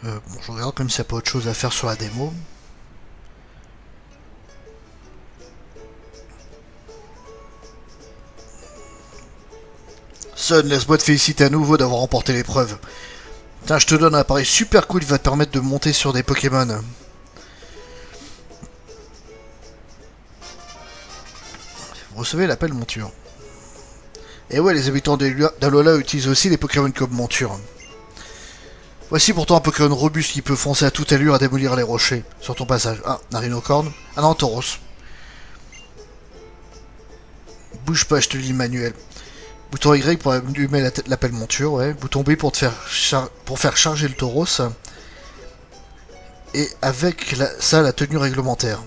Bon, je regarde comme s'il n'y a pas autre chose à faire sur la démo. Sun, laisse-moi te féliciter à nouveau d'avoir remporté l'épreuve. Tiens, je te donne un appareil super cool qui va te permettre de monter sur des Pokémon. Vous recevez l'appel monture. Et ouais, les habitants d'Alola utilisent aussi les Pokémon comme monture. Voici pourtant un Pokémon robuste qui peut foncer à toute allure à démolir les rochers sur ton passage. Ah, un rhinocorne. Ah non, Tauros. Bouge pas, je te lis le manuel. Bouton Y pour allumer l'appel monture, ouais. Bouton B pour pour faire charger le Tauros. Et avec ça, la tenue réglementaire.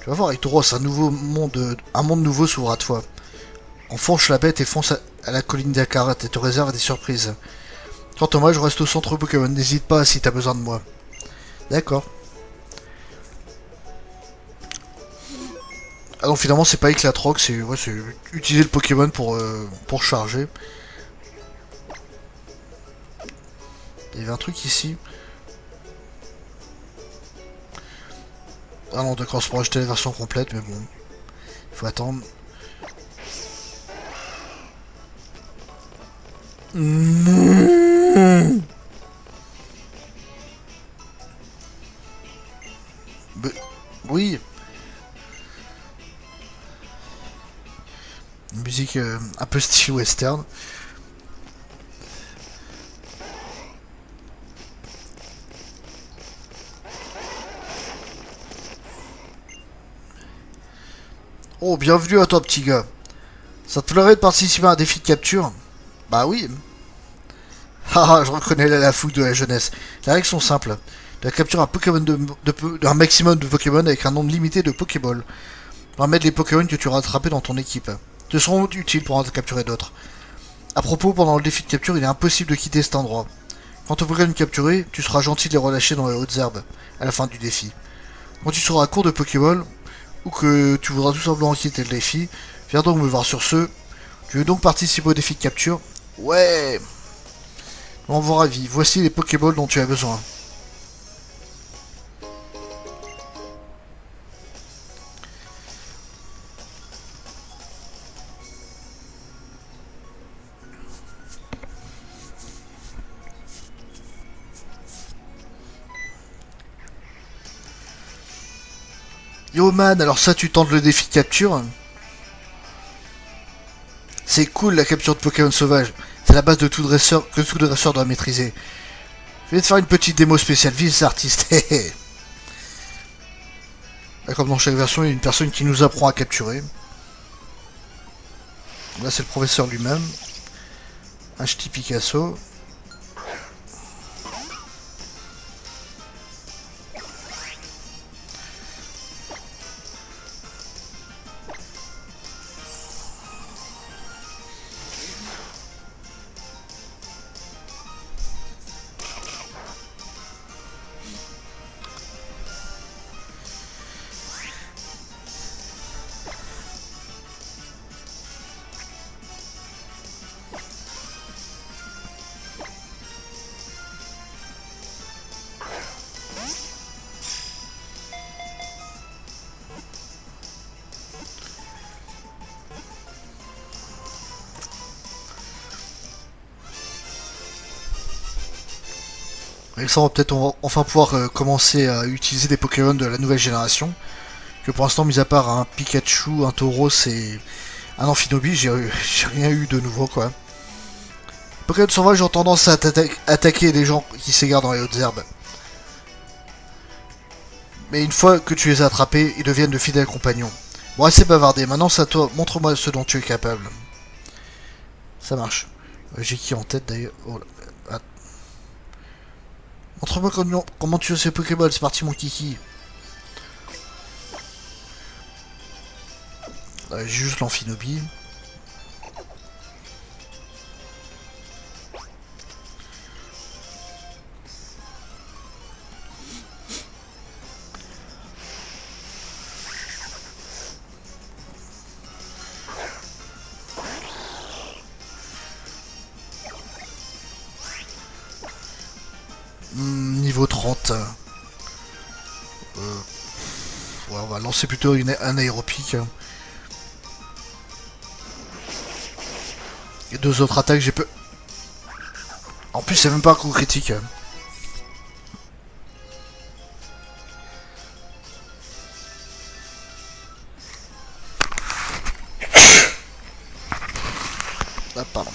Tu vas voir, avec Tauros, un monde nouveau s'ouvre à toi. Enfonce la bête et fonce à la colline d'Akarat et te réserve des surprises. Quant à moi, je reste au centre Pokémon. N'hésite pas si t'as besoin de moi. D'accord. Ah non, finalement, c'est pas Éclatroc, c'est utiliser le Pokémon pour charger. Il y avait un truc ici. Ah non, d'accord, c'est pour acheter la version complète, mais bon. Il faut attendre. Mmh. Bah, oui. Une musique un peu style western. Oh, bienvenue à toi, petit gars. Ça te plairait de participer à un défi de capture? Bah oui. Haha, je reconnais la fougue de la jeunesse. Les règles sont simples. Tu dois capturer un Pokémon un maximum de Pokémon avec un nombre limité de Pokéballs. Tu vas mettre les Pokémon que tu auras attrapés dans ton équipe. Te seront utiles pour en capturer d'autres. À propos, pendant le défi de capture, il est impossible de quitter cet endroit. Quant aux Pokémon capturés, tu seras gentil de les relâcher dans les hautes herbes à la fin du défi. Quand tu seras à court de Pokéball, ou que tu voudras tout simplement quitter le défi, viens donc me voir sur ce. Tu veux donc participer au défi de capture? Ouais. On vous ravi. Voici les Pokéballs dont tu as besoin. Yo man, alors ça tu tentes le défi de capture? C'est cool la capture de Pokémon sauvages. C'est la base de tout dresseur que tout dresseur doit maîtriser. Je vais te faire une petite démo spéciale. Vive artiste. Comme dans chaque version, il y a une personne qui nous apprend à capturer. Là c'est le professeur lui-même. Un ch'ti Picasso. Avec ça, on va peut-être enfin pouvoir commencer à utiliser des Pokémon de la nouvelle génération. Que pour l'instant, mis à part un Pikachu, un Tauros et un Amphinobi, j'ai rien eu de nouveau quoi. Pokémon sauvages ont tendance à attaquer les gens qui s'égarent dans les hautes herbes. Mais une fois que tu les as attrapés, ils deviennent de fidèles compagnons. Bon, assez bavardé, maintenant c'est à toi, montre-moi ce dont tu es capable. Ça marche. J'ai qui en tête d'ailleurs? Oh, ah. Montre-moi comment tu as ces Pokéballs, c'est parti mon kiki. J'ai juste l'Amphinobi. Niveau 30. Ouais, on va lancer plutôt un aéropic. Et deux autres attaques, j'ai peu... En plus, c'est même pas un coup critique. Ah, pardon.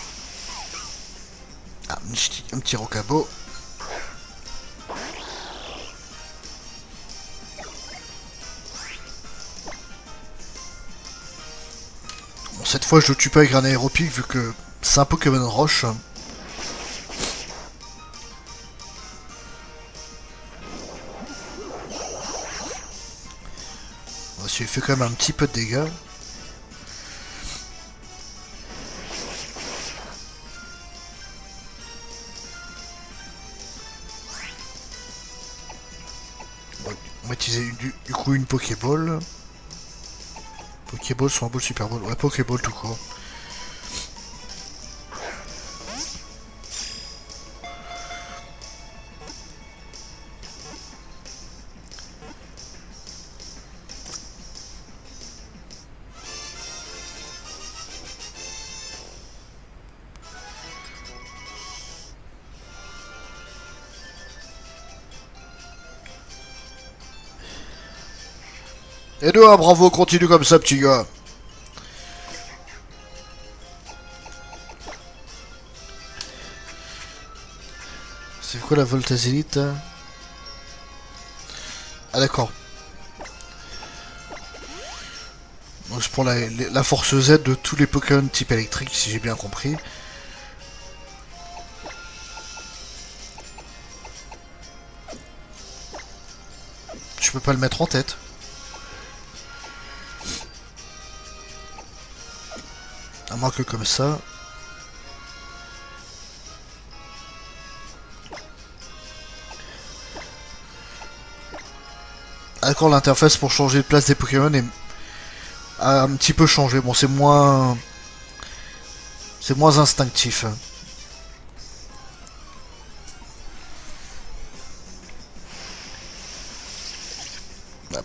Ah, un petit rocabo. Bon, cette fois, je le tue pas avec un aéropic vu que c'est un Pokémon roche. Il fait quand même un petit peu de dégâts. On va utiliser du coup une Pokéball. Pokéball, soit un ball, super ball. Ouais, Pokéball tout court. Et deux, bravo, continue comme ça, petit gars. C'est quoi la Voltazélite? Ah d'accord. Donc c'est pour la force Z de tous les Pokémon type électrique, si j'ai bien compris. Je peux pas le mettre en tête. À moins que comme ça. Ah, d'accord, l'interface pour changer de place des Pokémon a un petit peu changé. Bon, c'est moins... C'est moins instinctif.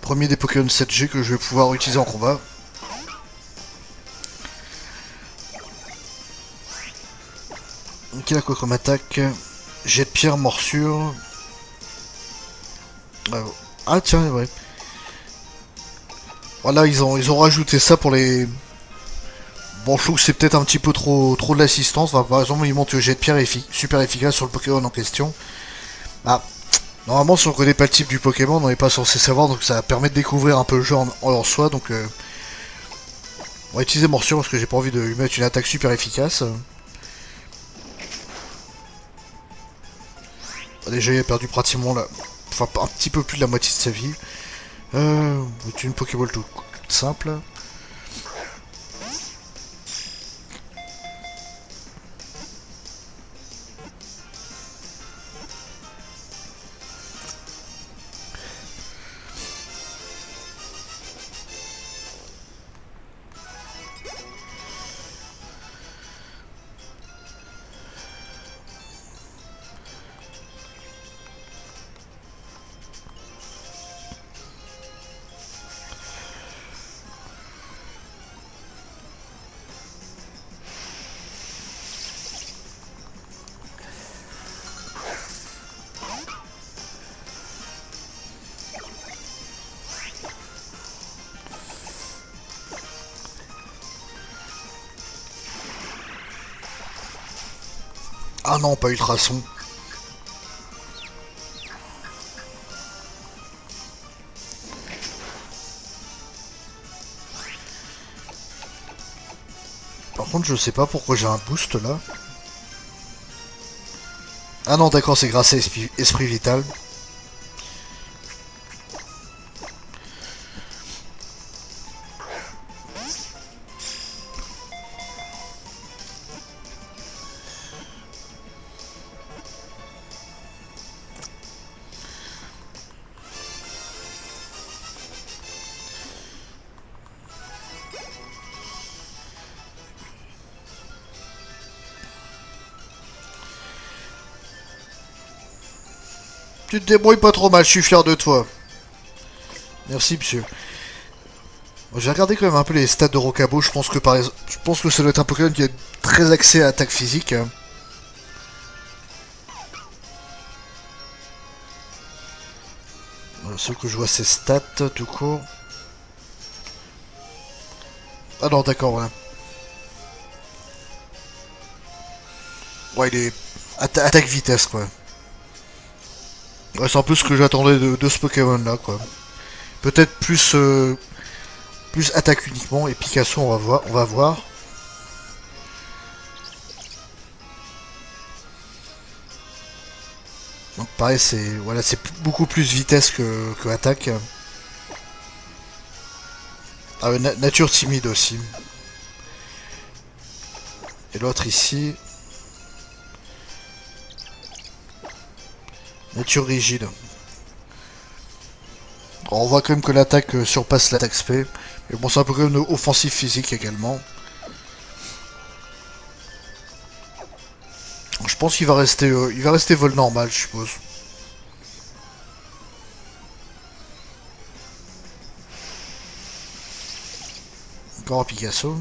Premier des Pokémon 7G que je vais pouvoir utiliser en combat. Ok, la quoi comme attaque? Jet de pierre, morsure. Ah tiens, ouais. Voilà, ils ont rajouté ça pour les... Bon, je trouve que c'est peut-être un petit peu trop de l'assistance. Enfin, par exemple, ils montent le jet de pierre super efficace sur le Pokémon en question. Ah, normalement, si on connaît pas le type du Pokémon, on n'est pas censé savoir, donc ça permet de découvrir un peu le jeu en soi. Donc, on va utiliser morsure parce que j'ai pas envie de lui mettre une attaque super efficace. Déjà, il a perdu pratiquement enfin, un petit peu plus de la moitié de sa vie. C'est une Pokéball toute simple. Ah non, pas ultrason. Par contre, je sais pas pourquoi j'ai un boost là. Ah non, d'accord, c'est grâce à Esprit Vital. Tu te débrouilles pas trop mal, je suis fier de toi. Merci, monsieur. Bon, j'ai regardé quand même un peu les stats de Rocabo. Je pense que je pense que ça doit être un Pokémon qui est très axé à attaque physique. Voilà, ce que je vois, ses stats, tout court. Ah non, d'accord, voilà. Ouais, il est attaque vitesse, quoi. Ouais, c'est un peu ce que j'attendais de ce Pokémon-là, quoi. Peut-être plus, plus attaque uniquement. Et Picasso, on va voir. On va voir. Donc pareil, c'est voilà, c'est beaucoup plus vitesse que attaque. Ah, ouais, nature timide aussi. Et l'autre ici, nature rigide. Alors, on voit quand même que l'attaque surpasse l'attaque spé. Mais bon, c'est un peu comme une offensive physique également. Je pense il va rester vol normal, je suppose. Encore un Picasso.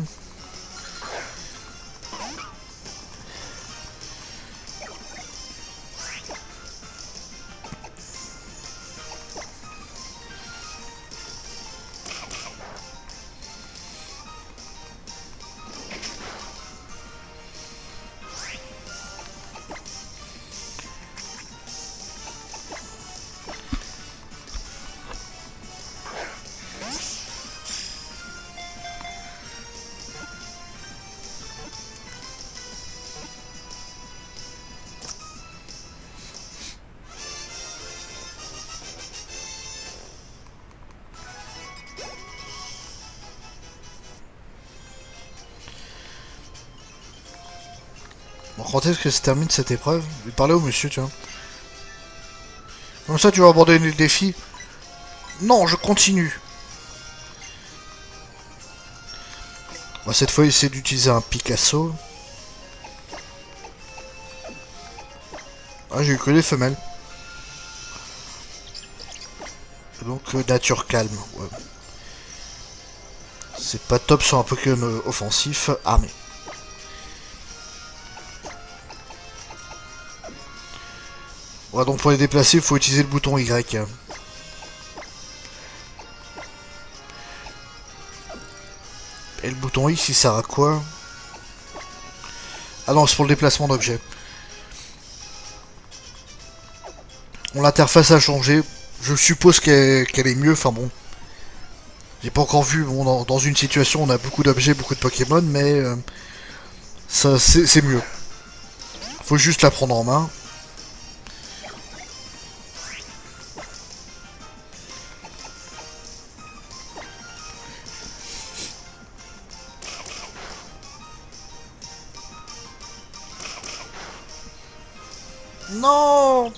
Bon, quand est-ce que se termine cette épreuve? Je vais parler au monsieur, tu vois. Comme ça, tu vas abandonner le défi. Non, je continue. Bon, cette fois, il essaie d'utiliser un Picasso. Ah, j'ai eu que les femelles. Donc, nature calme. Ouais. C'est pas top sur un Pokémon offensif armé. Ouais, donc pour les déplacer, il faut utiliser le bouton Y. Et le bouton X, il sert à quoi? Ah non, c'est pour le déplacement d'objets. Bon, l'interface a changé. Je suppose qu'elle est mieux. Enfin bon. J'ai pas encore vu. Bon, dans une situation, on a beaucoup d'objets, beaucoup de Pokémon, mais ça, c'est mieux. Faut juste la prendre en main. Non!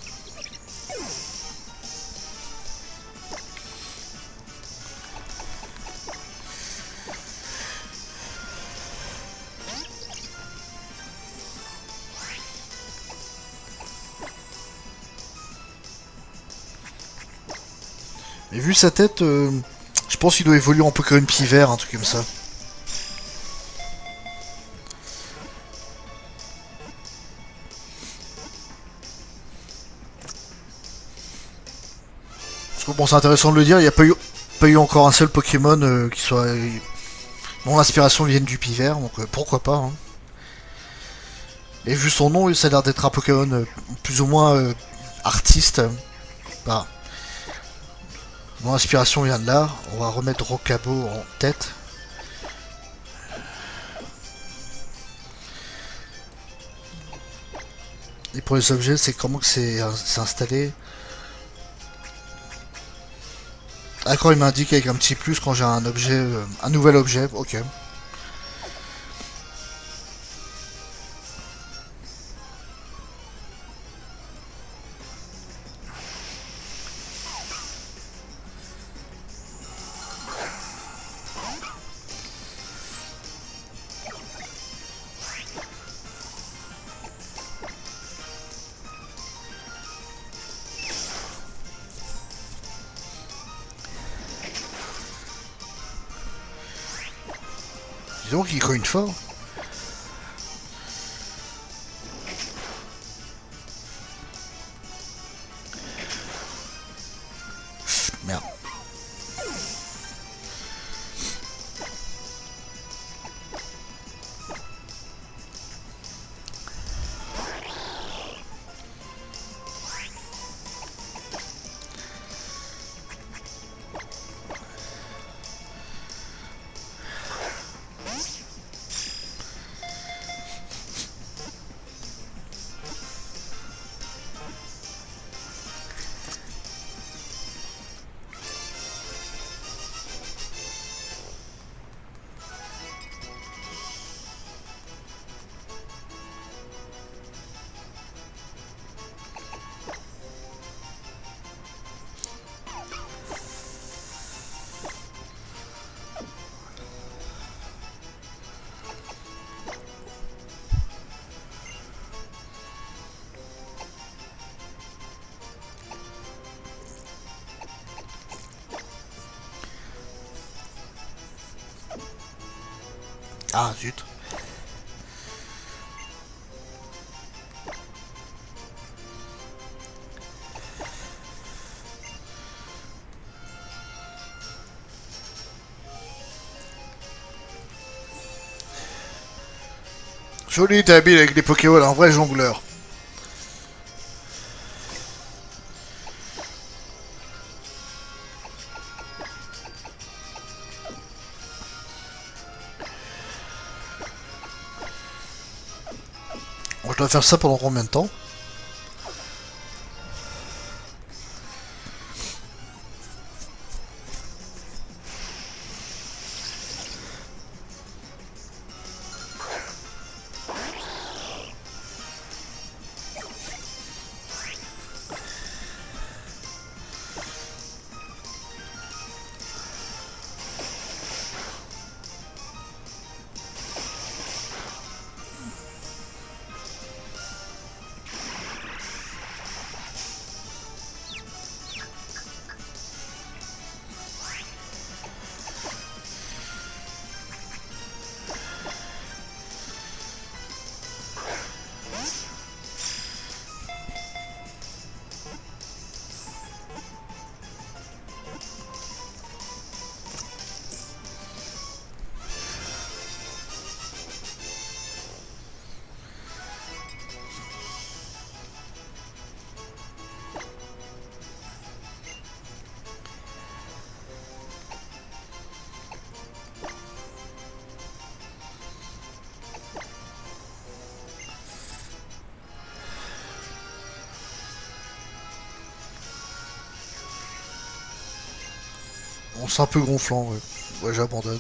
Mais vu sa tête, je pense qu'il doit évoluer en Pokémon Pivert, un truc comme ça. Parce que bon, c'est intéressant de le dire, il n'y a pas eu encore un seul Pokémon qui soit dont l'inspiration vienne du Pivert, donc pourquoi pas. Hein. Et vu son nom, ça a l'air d'être un Pokémon plus ou moins artiste. Bah, mon inspiration vient de là. On va remettre Rocabo en tête. Et pour les objets, c'est comment que c'est installé. D'accord, il m'indique avec un petit plus quand j'ai un objet, un nouvel objet. Ok. Disons qu'il cogne fort. Merde. Ah zut. Joli t'es habile avec les Pokéballs, un vrai jongleur. Bon, je dois faire ça pendant combien de temps? Bon, c'est un peu gonflant, ouais. Ouais, j'abandonne.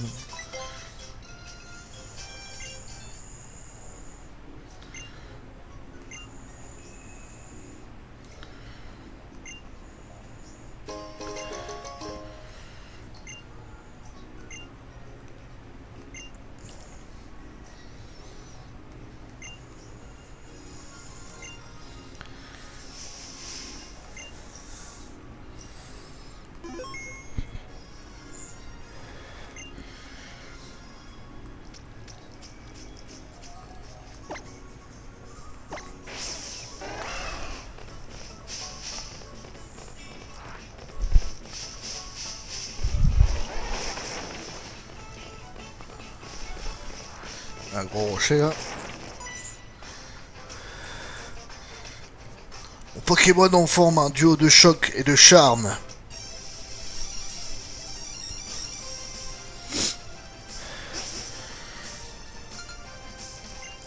Un gros rocher là. Mon Pokémon en forme un duo de choc et de charme.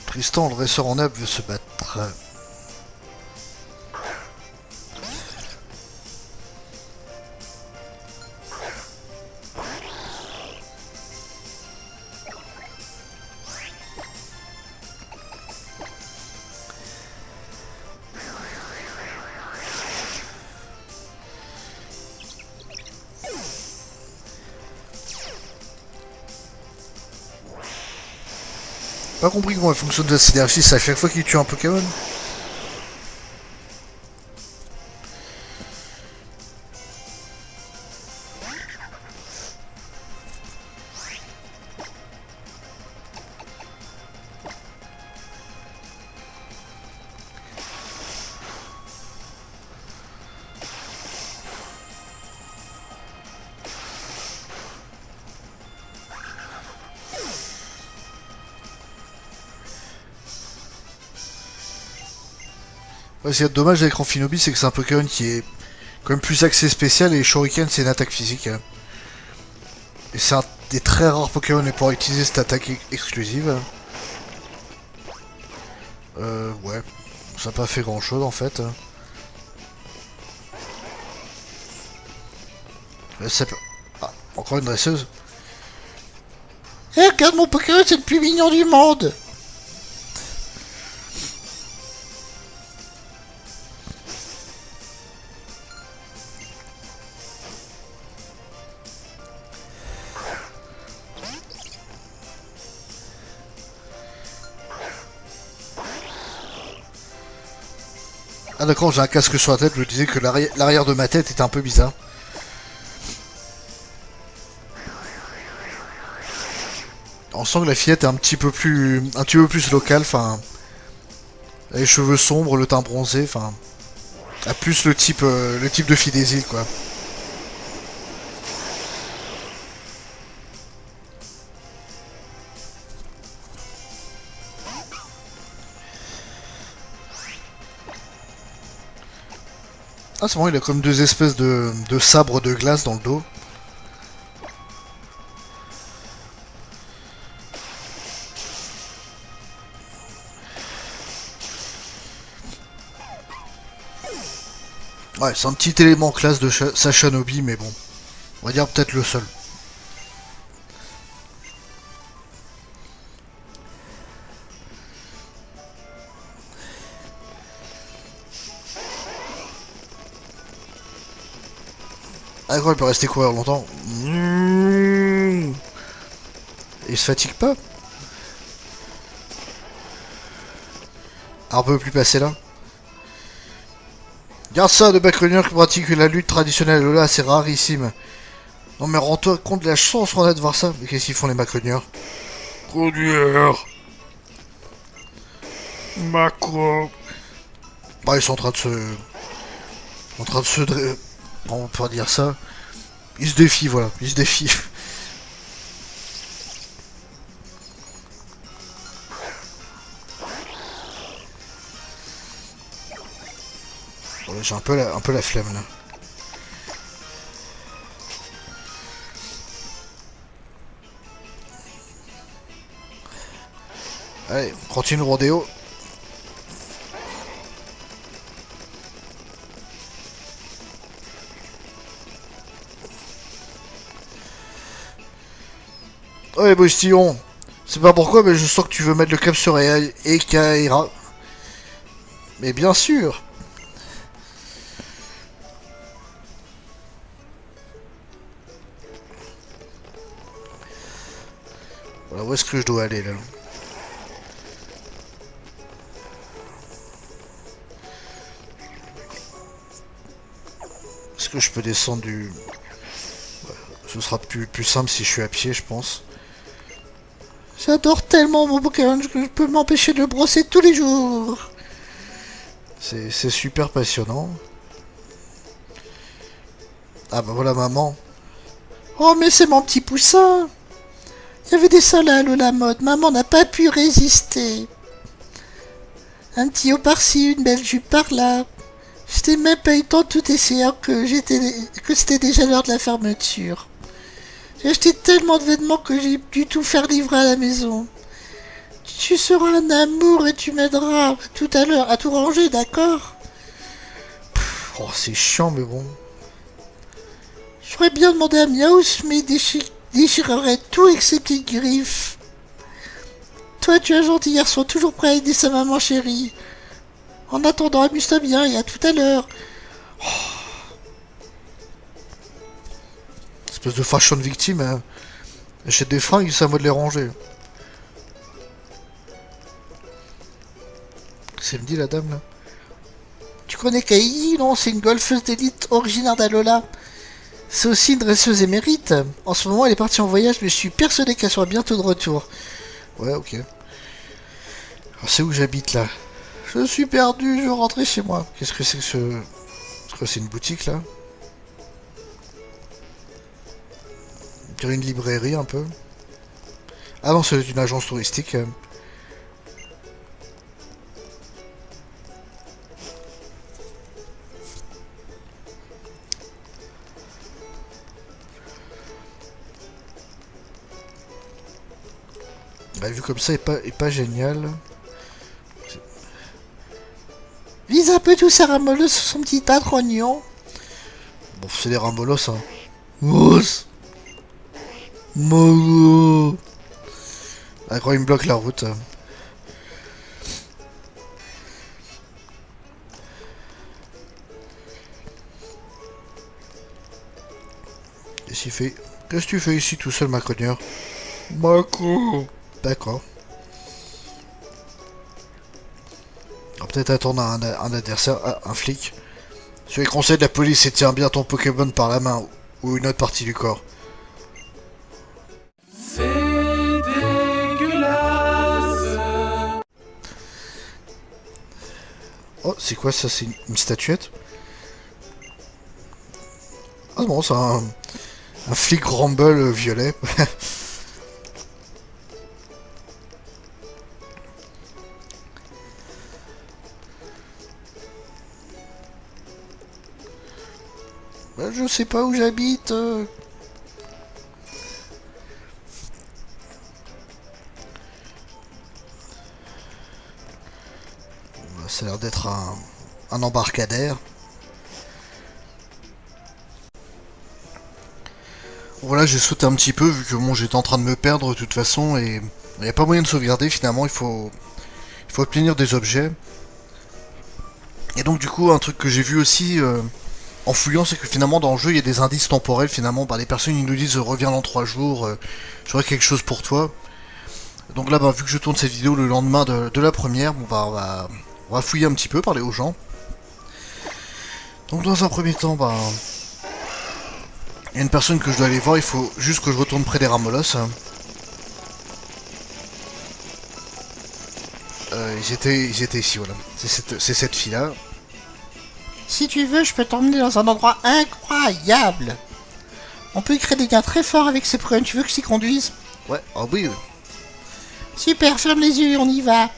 Tristan, le dresseur en herbe, veut se battre. Pas compris comment elle fonctionne la synergie, c'est à chaque fois qu'il tue un Pokémon. Ouais, ce qu'il y a de dommage avec Ramphinobi, c'est que c'est un Pokémon qui est quand même plus axé spécial et Shuriken c'est une attaque physique. Hein. Et c'est un des très rares Pokémon pour utiliser cette attaque exclusive. Ouais. Ça n'a pas fait grand chose en fait. Ah, encore une dresseuse. Eh, regarde mon Pokémon, c'est le plus mignon du monde. Ah d'accord, j'ai un casque sur la tête, je me disais que l'arrière de ma tête était un peu bizarre. On sent que la fillette est un petit peu plus locale, enfin, les cheveux sombres, le teint bronzé, enfin, a plus le type de fille des îles quoi. Ah c'est bon, il a comme deux espèces de sabres de glace dans le dos. Ouais, c'est un petit élément classe de Sashanobi, mais bon, on va dire peut-être le seul. Ah quoi, il peut rester courir longtemps. Il se fatigue pas. Un peu plus passer là. Garde ça de Bacrunier qui pratique la lutte traditionnelle. Là, c'est rarissime. Non mais rends-toi compte de la chance qu'on a de voir ça. Mais qu'est-ce qu'ils font les Macronieurs? Conduire. Macro. Bah ils sont en train de se... On peut dire ça. Ils se défient, voilà. Ils se défient. Voilà, j'ai un peu la flemme là. Allez, on continue le rodéo. Ouais, Boustillon. C'est pas pourquoi, mais je sens que tu veux mettre le cap sur Ekaira. Mais bien sûr. Voilà, où est-ce que je dois aller là? Est-ce que je peux descendre du... Ouais, ce sera plus simple si je suis à pied, je pense. J'adore tellement mon Pokémon que je peux m'empêcher de le brosser tous les jours. C'est super passionnant. Ah bah voilà maman. Oh mais c'est mon petit poussin. Il y avait des salades à la mode. Maman n'a pas pu résister. Un petit haut par-ci, une belle jupe par-là. J'étais même pas eu le temps de tout essayer que c'était déjà l'heure de la fermeture. J'ai acheté tellement de vêtements que j'ai dû tout faire livrer à la maison. Tu seras un amour et tu m'aideras tout à l'heure à tout ranger, d'accord? Oh, c'est chiant, mais bon. J'aurais bien demandé à Miaus, mais il déchirerait tout avec ses petites griffes. Toi, tu es un gentil garçon, toujours prêt à aider sa maman chérie. En attendant, amuse-toi bien et à tout à l'heure. Oh. Espèce de fashion victime, hein. Achète des fringues, c'est à moi de les ranger. C'est me dit la dame là. Tu connais Kaiji, non? C'est une golfeuse d'élite originaire d'Alola. C'est aussi une dresseuse émérite. En ce moment, elle est partie en voyage, mais je suis persuadé qu'elle sera bientôt de retour. Ouais, ok. Alors, c'est où j'habite là? Je suis perdu, je veux rentrer chez moi. Qu'est-ce que c'est que ce... Est-ce que c'est une boutique là? On dirait une librairie un peu. Ah non, c'est une agence touristique. Bah, vu comme ça, est pas génial. Vise un peu tous ces ramollos sur son petit tas de rognons. Bon, c'est des ramollos, hein. Mousse. Mogo. Ah, quand il me bloque la route. Qu'est-ce qu'il fait? Qu'est-ce que tu fais ici tout seul, ma cogneur? Marco. D'accord. On va peut-être attendre un adversaire, un flic. Sur les conseils de la police, et tiens bien ton Pokémon par la main ou une autre partie du corps. C'est dégueulasse. Oh, c'est quoi ça? C'est une statuette? Ah non, c'est un flic Rumble violet. Bah, je sais pas où j'habite. Ça a l'air d'être un embarcadère. Voilà, j'ai sauté un petit peu vu que bon, j'étais en train de me perdre de toute façon et il n'y a pas moyen de sauvegarder finalement, il faut obtenir des objets. Et donc du coup, un truc que j'ai vu aussi en fouillant, c'est que finalement dans le jeu, il y a des indices temporels finalement. Bah, les personnes ils nous disent reviens dans 3 jours, j'aurai quelque chose pour toi. Donc là, bah, vu que je tourne cette vidéo le lendemain de la première, bon, bah, on va fouiller un petit peu, parler aux gens. Donc dans un premier temps, bah... il y a une personne que je dois aller voir, il faut juste que je retourne près des Ramollos. Ils étaient ici, voilà. C'est cette fille-là. Si tu veux, je peux t'emmener dans un endroit incroyable. On peut y créer des gains très forts avec ces prunes. Tu veux que je t'y conduise? Ouais, oh oui. Super, ferme les yeux, on y va.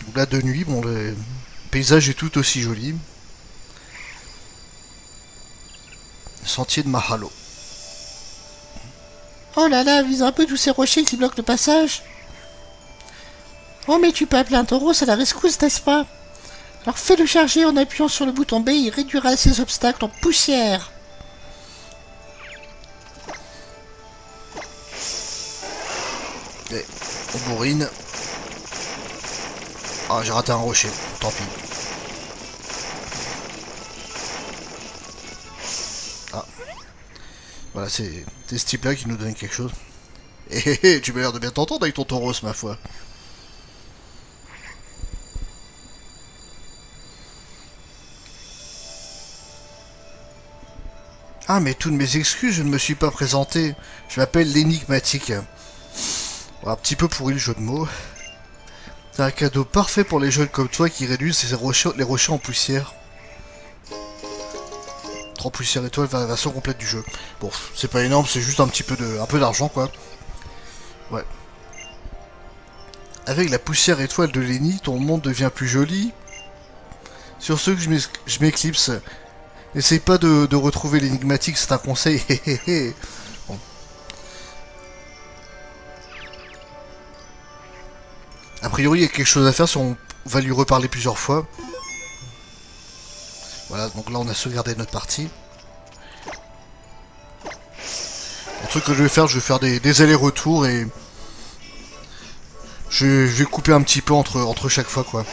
Donc là, de nuit, bon, le paysage est tout aussi joli. Sentier de Mahalo. Oh là là, vise un peu tous ces rochers qui bloquent le passage. Oh mais tu peux appeler un taureau, c'est la rescousse, n'est-ce pas? Alors fais-le charger en appuyant sur le bouton B, il réduira ces obstacles en poussière. Et on bourrine. Ah, j'ai raté un rocher, tant pis. Ah. Voilà, c'est ce type-là qui nous donne quelque chose. Eh, tu m'as l'air de bien t'entendre avec ton tauros, ma foi. Ah, mais toutes mes excuses, je ne me suis pas présenté. Je m'appelle l'énigmatique. Bon, un petit peu pourri le jeu de mots. C'est un cadeau parfait pour les jeunes comme toi qui réduisent les rochers en poussière. 3 poussières étoiles vers la version complète du jeu. Bon, c'est pas énorme, c'est juste un peu d'argent, quoi. Ouais. Avec la poussière étoile de Lenny, ton monde devient plus joli. Sur ce que je m'éclipse. N'essaye pas de retrouver l'énigmatique, c'est un conseil. Bon. A priori, il y a quelque chose à faire si on va lui reparler plusieurs fois. Voilà, donc là on a sauvegardé notre partie. Le truc que je vais faire des allers-retours et... Je vais couper un petit peu entre chaque fois, quoi.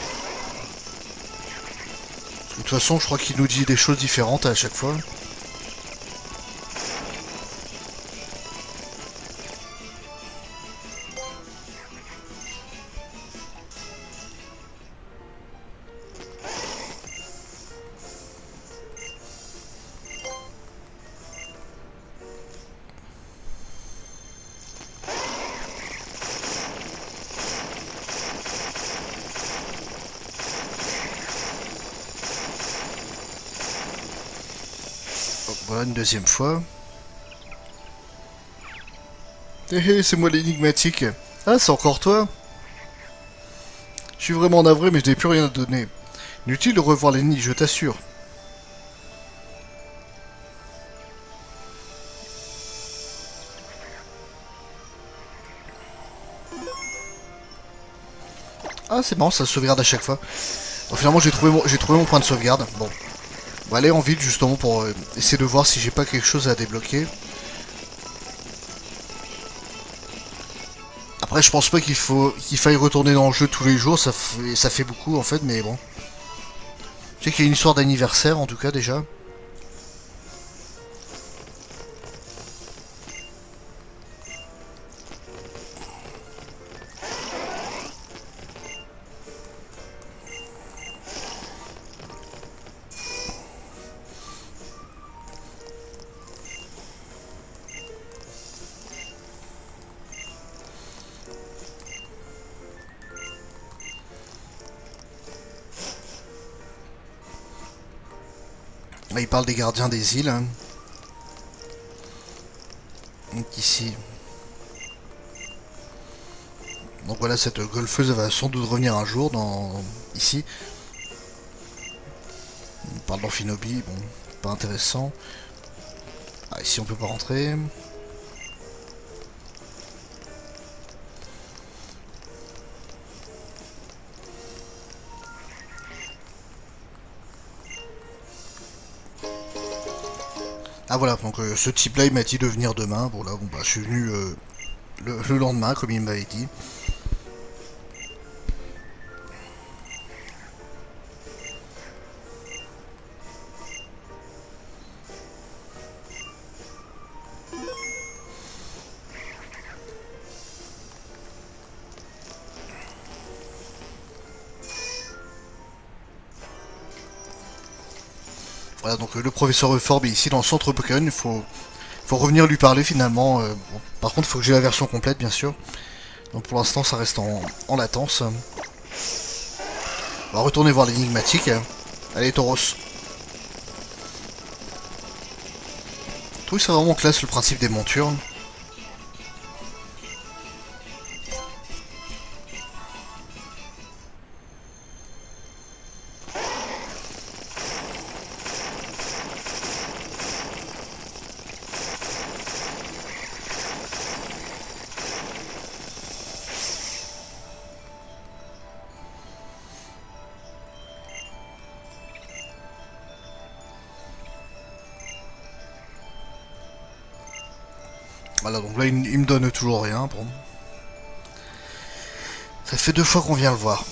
De toute façon, je crois qu'il nous dit des choses différentes à chaque fois. Voilà, une deuxième fois. Hé, c'est moi l'énigmatique. Ah, c'est encore toi? Je suis vraiment navré, mais je n'ai plus rien à donner. Inutile de revoir l'énigme, je t'assure. Ah, c'est marrant, ça sauvegarde à chaque fois. Bon, finalement, j'ai trouvé mon point de sauvegarde. Bon. On va aller en ville, justement, pour essayer de voir si j'ai pas quelque chose à débloquer. Après, je pense pas qu'il faille retourner dans le jeu tous les jours. Ça fait beaucoup, en fait, mais bon. Je sais qu'il y a une histoire d'anniversaire, en tout cas, déjà. Là, il parle des gardiens des îles. Hein. Donc ici. Donc voilà, cette golfeuse va sans doute revenir un jour ici. On parle d'Amphinobi, bon, pas intéressant. Ah, ici on peut pas rentrer. Ah voilà, donc ce type là il m'a dit de venir demain. Bon là, bon bah je suis venu le lendemain comme il m'avait dit. Voilà, donc le professeur Euphorbe est ici dans le centre Pokémon, il faut revenir lui parler finalement. Bon, par contre, il faut que j'ai la version complète, bien sûr. Donc pour l'instant, ça reste en latence. On va retourner voir l'énigmatique. Allez, Tauros. Je trouve que c'est vraiment classe le principe des montures. Voilà, donc là il me donne toujours rien. Bon. Ça fait 2 fois qu'on vient le voir.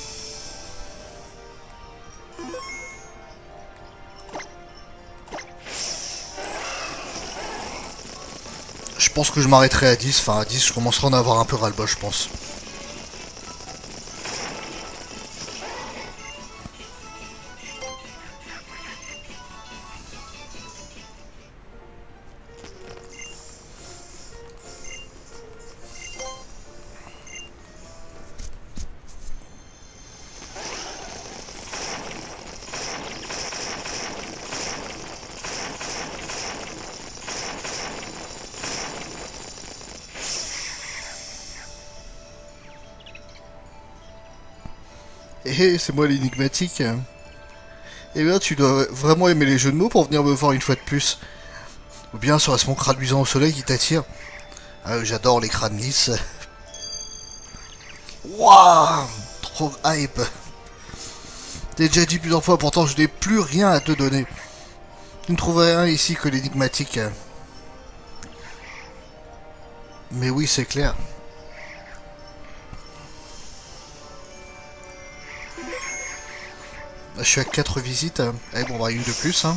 Je pense que je m'arrêterai à 10. Enfin à 10 je commencerai à en avoir un peu ras-le-bol, je pense. Eh, c'est moi l'énigmatique. Eh bien, tu dois vraiment aimer les jeux de mots pour venir me voir une fois de plus. Ou bien serait-ce mon crâne luisant au soleil qui t'attire? Ah, j'adore les crânes lisses. Waouh, trop hype. T'as déjà dit plusieurs fois, pourtant je n'ai plus rien à te donner. Tu ne trouverais rien ici que l'énigmatique. Mais oui, c'est clair. Je suis à 4 visites. Eh bon, bah une de plus. Hein.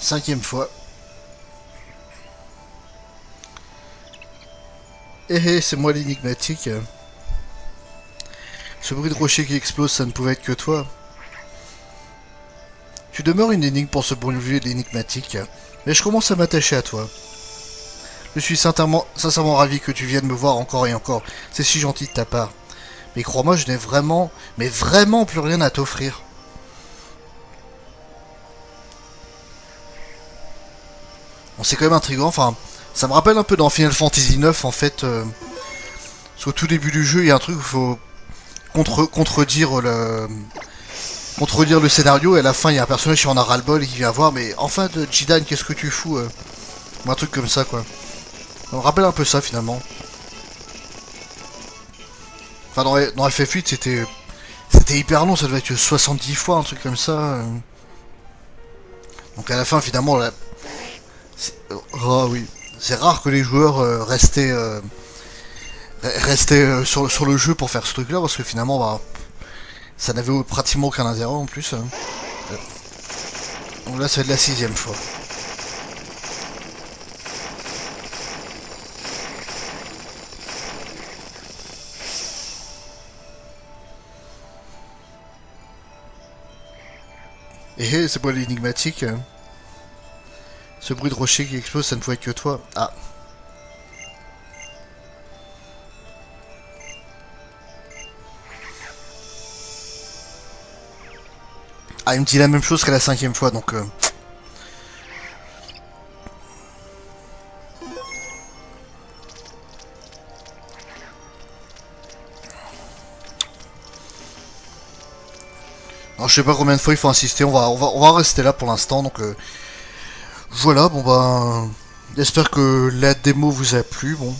Cinquième fois. Eh, c'est moi l'énigmatique. Ce bruit de rocher qui explose, ça ne pouvait être que toi. Tu demeures une énigme pour ce bon vieux l'énigmatique, mais je commence à m'attacher à toi. Je suis sincèrement ravi que tu viennes me voir encore et encore. C'est si gentil de ta part. Mais crois-moi, je n'ai vraiment, mais vraiment plus rien à t'offrir. Bon, c'est quand même intriguant, enfin, ça me rappelle un peu dans Final Fantasy IX, en fait, parce qu'au tout début du jeu, il y a un truc où il faut contredire le scénario, et à la fin, il y a un personnage qui en a ras-le-bol et qui vient voir, mais enfin, Jidan, qu'est-ce que tu fous ou un truc comme ça, quoi. Ça me rappelle un peu ça, finalement. Enfin, dans FF8, c'était hyper long, ça devait être 70 fois, un truc comme ça. Donc à la fin, finalement, oh oui, c'est rare que les joueurs restaient sur le jeu pour faire ce truc-là, parce que finalement, bah, ça n'avait pratiquement aucun intérêt en plus. Donc là, c'est de la 6ème fois. Et c'est pas l'énigmatique. Ce bruit de rocher qui explose, ça ne pouvait être que toi. Ah. Ah, il me dit la même chose qu'à la 5ème fois, donc... Alors, je sais pas combien de fois il faut insister, on va rester là pour l'instant, donc... Voilà, bon bah... J'espère que la démo vous a plu, bon...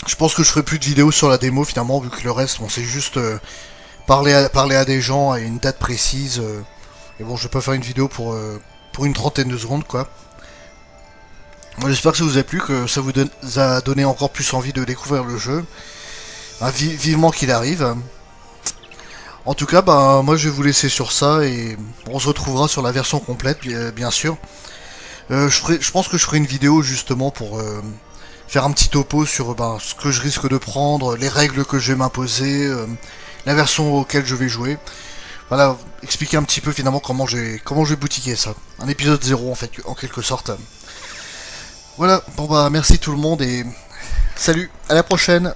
Je pense que je ferai plus de vidéos sur la démo, finalement, vu que le reste, bon, c'est juste... parler à des gens à une date précise. Et bon, je vais pas faire une vidéo pour une trentaine de secondes, quoi. Moi, j'espère que ça vous a plu, que ça vous a donné encore plus envie de découvrir le jeu. Vivement qu'il arrive. En tout cas, bah, moi, je vais vous laisser sur ça et on se retrouvera sur la version complète, bien sûr. Je pense que je ferai une vidéo justement pour faire un petit topo sur ce que je risque de prendre, les règles que je vais m'imposer, la version auquel je vais jouer. Voilà, expliquer un petit peu finalement comment j'ai boutiqué ça. Un épisode 0 en fait, en quelque sorte. Voilà, bon bah merci tout le monde et salut, à la prochaine.